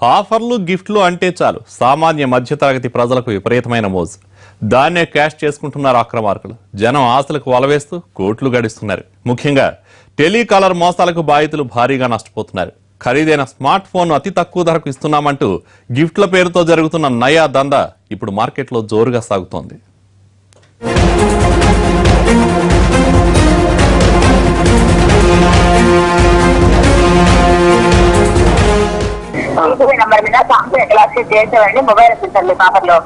ఆఫర్లు గిఫ్ట్లు అంటే చాలు సామాన్య మధ్యతరగతి ప్రజలకు విపరీతమైన మోజు. దాన్నే క్యాష్ చేసుకుంటున్నారు అక్రమార్కులు. జనం ఆశలకు వలవేస్తూ కోట్లు గడిస్తున్నారు. ముఖ్యంగా టెలికాలర్ మోసాలకు బాధితులు భారీగా నష్టపోతున్నారు. ఖరీదైన స్మార్ట్ ఫోన్ అతి తక్కువ ధరకు ఇస్తున్నామంటూ గిఫ్ట్ల పేరుతో జరుగుతున్న నయా దందా ఇప్పుడు మార్కెట్లో జోరుగా సాగుతోంది. నంబర్ మీద సామ్సంగ్ గెలాక్సీ J7 మొబైల్ వచ్చిందండి ఆఫర్లో.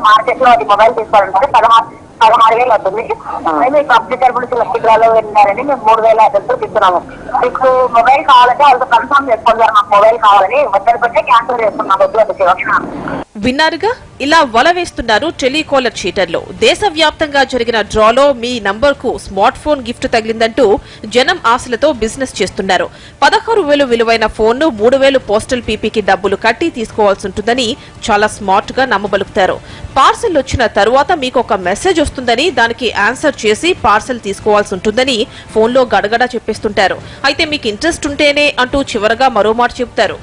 మార్కెట్ లో అది మొబైల్ తీసుకోవాలంటే 16,000 అవుతుంది. మేము కంపెనీ తరపు నుంచి లక్షిగ్రాలో వెళ్ళారని మేము 3,500 ఇస్తున్నాము. మీకు మొబైల్ కావాలంటే వాళ్ళతో కన్ఫర్మ్ చేసుకోండి, మాకు మొబైల్ కావాలని మొదటి పెట్టే క్యాన్సిల్ చేస్తున్నాం. విన్నారుగా, ఇలా వల వేస్తున్నారు టెలికాలర్ చీటర్లు. దేశవ్యాప్తంగా జరిగిన డ్రాలో మీ నంబర్ కు స్మార్ట్ ఫోన్ గిఫ్ట్ తగిలిందంటూ జనం ఆశలతో బిజినెస్ చేస్తున్నారు. 16,000 విలువైన ఫోన్ ను 3,000 పోస్టల్ పీపీకి డబ్బులు కట్టి తీసుకోవాల్సి ఉంటుందని చాలా స్మార్ట్ గా నమ్మబలుకుతారు. పార్సెల్ వచ్చిన తరువాత మీకు ఒక మెసేజ్ వస్తుందని, దానికి ఆన్సర్ చేసి పార్సెల్ తీసుకోవాల్సి ఉంటుందని ఫోన్లో గడగడా చెప్పేస్తుంటారు. అయితే మీకు ఇంట్రెస్ట్ ఉంటేనే అంటూ చివరగా మరో మాట చెబుతారు.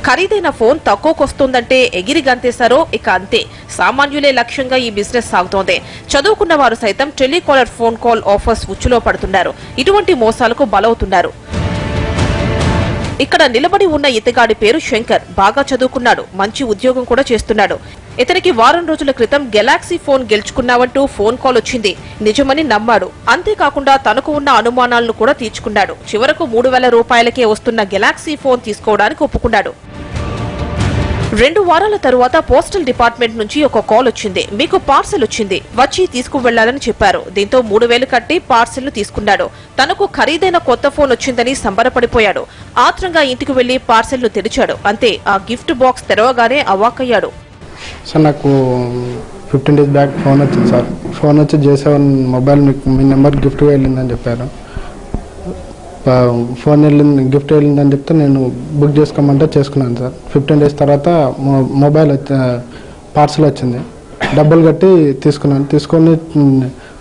ఖరీదైన ఫోన్ తక్కువకొస్తుందంటే ఎగిరి గంతేశారో ఇక అంతే. సామాన్యులే లక్ష్యంగా ఈ బిజినెస్ సాగుతోంది. చదువుకున్న వారు సైతం టెలికాలర్ ఫోన్ కాల్ ఆఫర్స్ ఉచ్చులో పడుతున్నారు. ఇటువంటి మోసాలకు బలవుతున్నారు. ఇక్కడ నిలబడి ఉన్న ఇతగాడి పేరు శంకర్. బాగా చదువుకున్నాడు, మంచి ఉద్యోగం కూడా చేస్తున్నాడు. ఇతనికి వారం రోజుల క్రితం గెలాక్సీ ఫోన్ గెలుచుకున్నావంటూ ఫోన్ కాల్ వచ్చింది. నిజమని నమ్మాడు. అంతేకాకుండా తనకు ఉన్న అనుమానాలను కూడా తీర్చుకున్నాడు. చివరకు 3,000 రూపాయలకే వస్తున్న గెలాక్సీ ఫోన్ తీసుకోవడానికి ఒప్పుకున్నాడు. 2 వారాల తరువాత పోస్టల్ డిపార్ట్మెంట్ నుంచి ఒక కాల్ వచ్చింది. మీకు పార్సెల్ వచ్చింది, వచ్చి తీసుకువెళ్లాలని చెప్పారు. దీంతో 3,000 కట్టి పార్సెల్ ను తీసుకున్నాడు. తనకు ఖరీదైన కొత్త ఫోన్ వచ్చిందని సంబరపడిపోయాడు. ఆత్రంగా ఇంటికి వెళ్లి పార్సెల్ ను తెరిచాడు. అంతే, ఆ గిఫ్ట్ బాక్స్ తెరవగానే అవాక్కయ్యాడు. సార్, నాకు 15 days బ్యాక్ ఫోన్ వచ్చింది సార్. ఫోన్ వచ్చి J7 మొబైల్ మీ నెంబర్ గిఫ్ట్గా వెళ్ళిందని చెప్పారు. ఫోన్ వెళ్ళింది, గిఫ్ట్ వెళ్ళిందని చెప్తే నేను బుక్ చేసుకోమంటే చేసుకున్నాను సార్. 15 days తర్వాత మొబైల్ పార్సల్ వచ్చింది. డబ్బులు కట్టి తీసుకున్నాను. తీసుకొని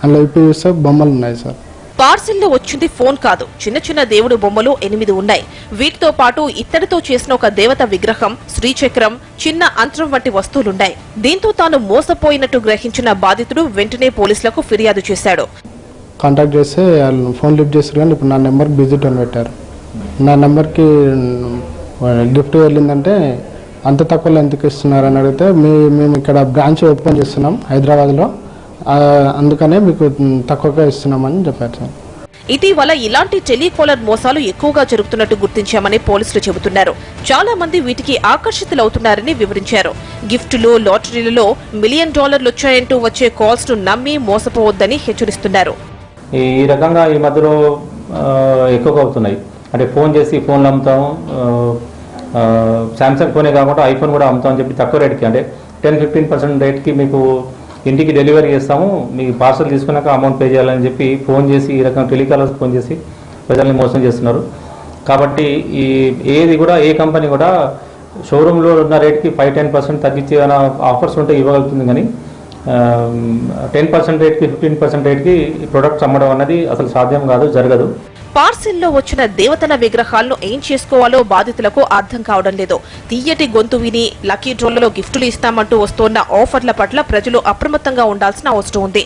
అందులో ఇప్పి చూస్తే బొమ్మలు ఉన్నాయి సార్. పార్సిల్లో వచ్చింది ఫోన్ కాదు, చిన్న చిన్న దేవుడు బొమ్మలు 8 ఉన్నాయి. వీటితో పాటు ఇత్తడితో చేసిన ఒక దేవత విగ్రహం, శ్రీచక్రం, చిన్న అంతరం వంటి వస్తువులున్నాయి. దీంతో తాను మోసపోయినట్టు గ్రహించిన బాధితుడు వెంటనే పోలీసులకు ఫిర్యాదు చేశాడు. కాంటాక్ట్ చేస్తే వాళ్ళు ఫోన్ లిఫ్ట్ చేశారు, కానీ ఇప్పుడు నా నెంబర్ బిజీ టోన్ పెట్టారు. నా నెంబర్కి గిఫ్ట్ వెళ్ళిందంటే అంత తక్కువలో ఎందుకు ఇస్తున్నారు అని అడిగితే మేము ఇక్కడ బ్రాంచ్ ఓపెన్ చేస్తున్నాం హైదరాబాద్లో, అందుకనే మీకు తక్కువగా ఇస్తున్నామని చెప్పారు సార్. ఇటీవల ఇలాంటి టెలికాలర్ మోసాలు ఎక్కువగా జరుగుతున్నట్టు గుర్తించామని పోలీసులు చెబుతున్నారు. చాలా మంది వీటికి ఆకర్షితులవుతున్నారని వివరించారు. గిఫ్టులు, లాటరీలలో $1 మిలియన్ వచ్చాయంటూ వచ్చే కాల్స్ ను నమ్మి మోసపోవద్దని హెచ్చరిస్తున్నారు. ఈ రకంగా ఈ మధ్యలో ఎక్కువగా అవుతున్నాయి. అంటే ఫోన్ చేసి ఫోన్లు అమ్ముతాం, శాంసంగ్ ఫోనే కాకుండా ఐఫోన్ కూడా అమ్ముతాం అని చెప్పి తక్కువ రేట్కి, అంటే 10-15% రేట్కి మీకు ఇంటికి డెలివరీ చేస్తాము, మీకు పార్సల్ తీసుకున్నాక అమౌంట్ పే చేయాలని చెప్పి ఫోన్ చేసి ఈ రకంగా టెలికాలర్స్ ఫోన్ చేసి ప్రజల్ని మోసం చేస్తున్నారు. కాబట్టి ఏది కూడా ఏ కంపెనీ కూడా షోరూంలో ఉన్న రేట్కి 5-10% తగ్గించి ఆఫర్స్ ఉంటే ఇవ్వగలుగుతుంది, కానీ 10% రేట్కి 15% రేట్కి ప్రొడక్ట్స్ అమ్మడం అన్నది అసలు సాధ్యం కాదు, జరగదు. పార్సిల్లో వచ్చిన దేవతల విగ్రహాలను ఏం చేసుకోవాలో బాధితులకు అర్థం కావడం లేదు. తీయటి గొంతు విని లక్కీ డ్రోలలో గిఫ్టులు ఇస్తామంటూ వస్తోన్న ఆఫర్ల పట్ల ప్రజలు అప్రమత్తంగా ఉండాల్సిన అవసరం ఉంది.